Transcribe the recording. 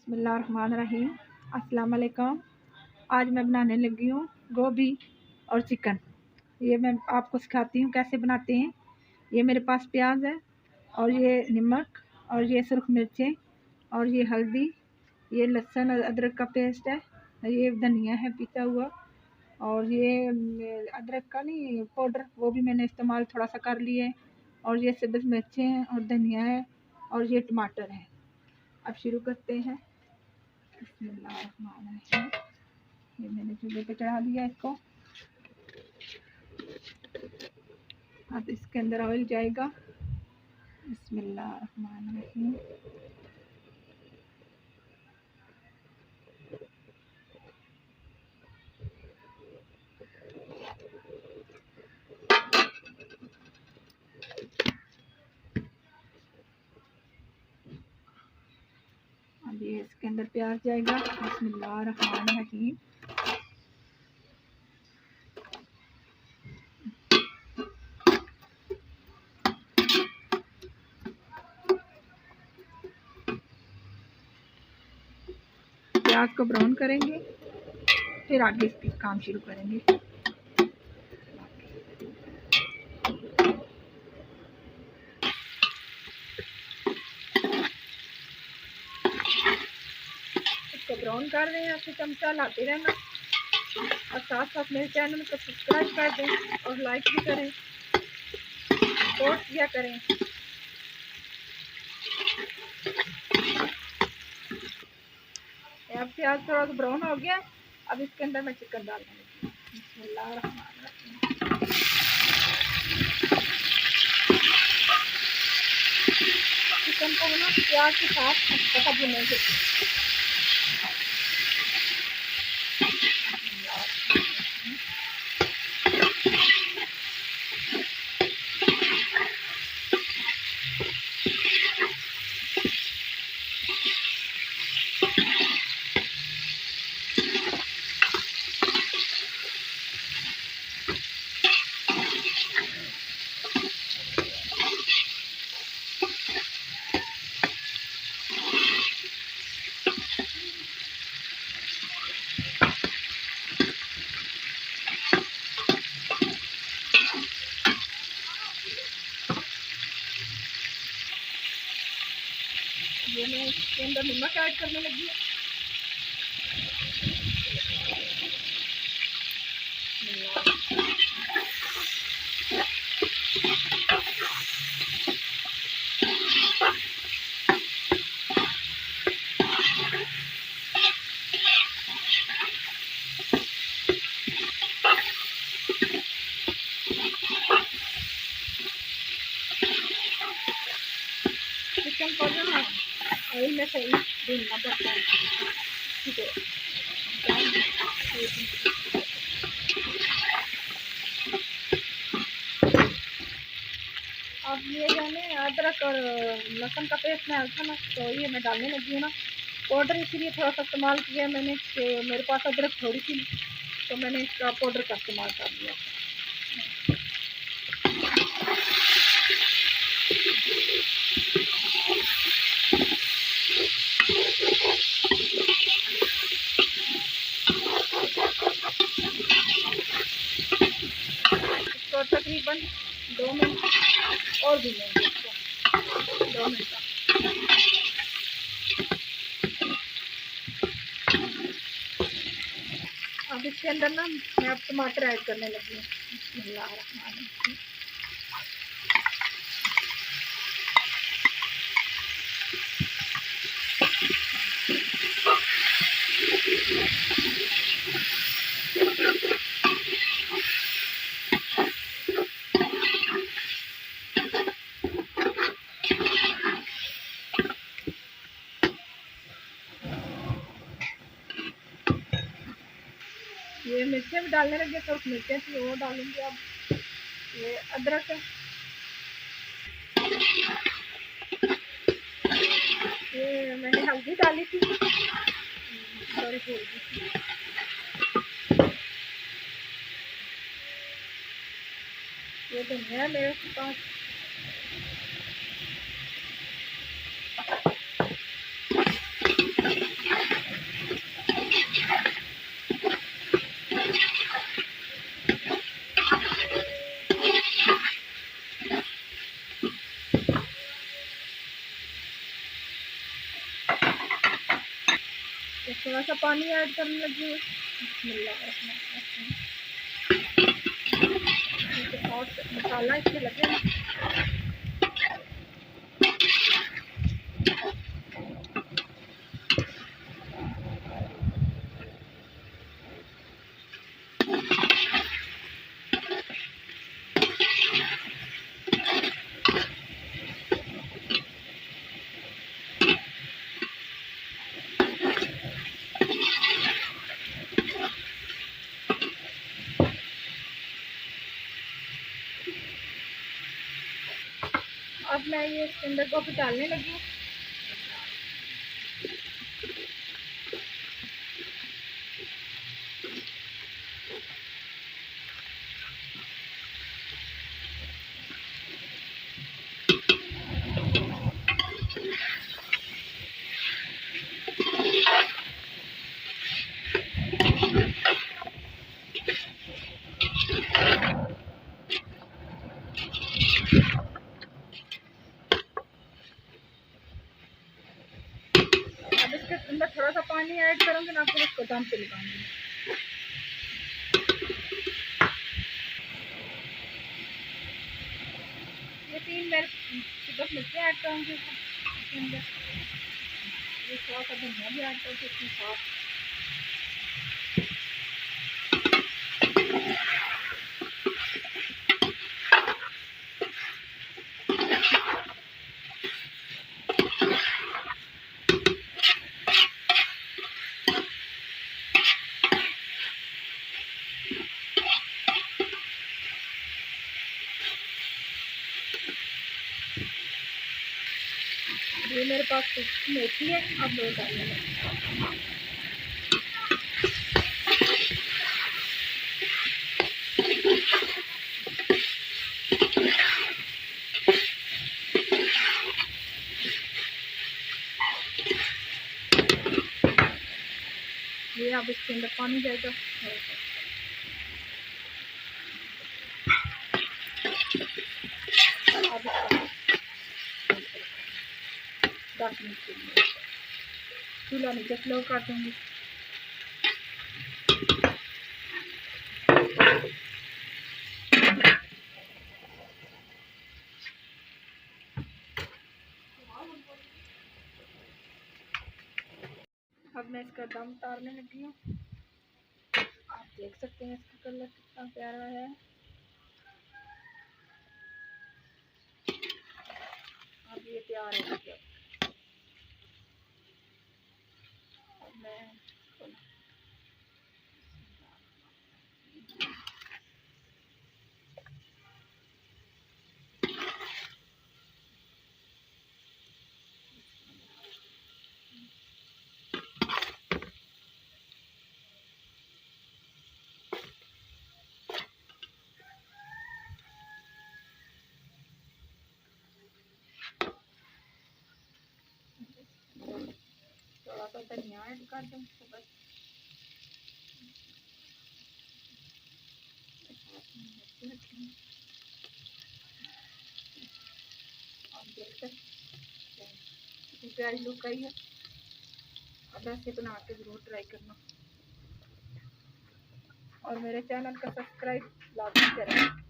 बिस्मिल्लाहिर्रहमानिर्रहीम। अस्सलाम वालेकुम। आज मैं बनाने लगी हूँ गोभी और चिकन। ये मैं आपको सिखाती हूँ कैसे बनाते हैं। ये मेरे पास प्याज है और ये नमक और ये सुर्ख मिर्चें और ये हल्दी, ये लहसुन और अदरक का पेस्ट है, ये धनिया है पिसा हुआ, और ये अदरक का नहीं पाउडर वो भी मैंने इस्तेमाल थोड़ा सा कर लिया है, और ये सब्ज़ मिर्चें हैं और धनिया है और ये टमाटर है। अब शुरू करते हैं। बिस्मिल्लाहिर्रहमानिर्रहीम। ये मैंने चूल्हे पे चढ़ा दिया इसको। अब इसके अंदर ऑयल जाएगा। बिस्मिल्लाहिर्रहमानिर्रहीम। अब ये इसके अंदर प्याज जाएगा। बिस्मिल्लाहिर्रहमानिर्रहीम। प्याज को ब्राउन करेंगे, फिर आगे इसके काम शुरू करेंगे। इसको ब्राउन कर रहे हैं, आपसे चमचा लाते रहना, और साथ साथ मेरे चैनल को सब्सक्राइब कर दें और लाइक भी करें, सपोर्ट किया करें। अब प्याज थोड़ा सा ब्राउन हो गया। अब इसके अंदर मैं चिकन डालने लगी। बिस्मिल्लाहिर्रहमानिर्रहीम। चिकन को ना प्याज के साथ अच्छा सा भुनेंगे। ये मैं इसके अंदर नमक ऐड करने लगी हूँ। चिकन को जो है ऑयल में सही भूनना पड़ता है। ठीक है, अब ये जो है अदरक और लहसुन का पेस्ट में हल्का ना, तो ये मैं डालने लगी हूँ ना पाउडर, इसीलिए थोड़ा सा इस्तेमाल किया मैंने कि मेरे पास अदरक थोड़ी सी, तो मैंने इसका पाउडर का इस्तेमाल कर दिया। इसको तकरीबन 2 मिनट और भूनेंगे इसको, 2 मिनट तक। अब इसके अंदर ना मैं अब टमाटर ऐड करने लगी हूँ। बिस्मिल्लाहिर्रहमानिर्रहीम। ये मिर्चें भी डालने लगे, तो मिर्चें थी वो डालूंगी। अब ये अदरक है, ये मैंने हल्दी डाली थी, सॉरी भूल गई। ये धनिया है मेरे पास, तो थोड़ा सा पानी ऐड करने लगी हूँ। और मसाला इससे लगे। अब मैं ये इसके अंदर गोभी डालने लगी हूँ। अब इसके अंदर थोड़ा सा पानी ऐड करूँगी ना, फिर इसको दम पे लगाऊंगी। ये 3 मिनट मिर्ची ऐड करूँगी इसके अंदर। ये थोड़ा सा धनिया भी ऐड करके इसके साथ। ये मेरे पास मेथी है, अब वो डालने लगे। ये अब इसके अंदर पानी जाएगा। अब 10 मिनट के लिए चूल्हा नीचे स्लो कर दूँगी। अब मैं इसका दम उतारने लगी हूँ। आप देख सकते हैं इसका कलर कितना प्यारा है। अब ये तैयार हो गया। अब मैं थोड़ा सा धनिया ऐड कर दूँ तो बस। आप देख सकते हैं प्यारी लुक आई है। अब ऐसे बना के ज़रूर ट्राई करना और मेरे चैनल का सब्सक्राइब लाजमी करें।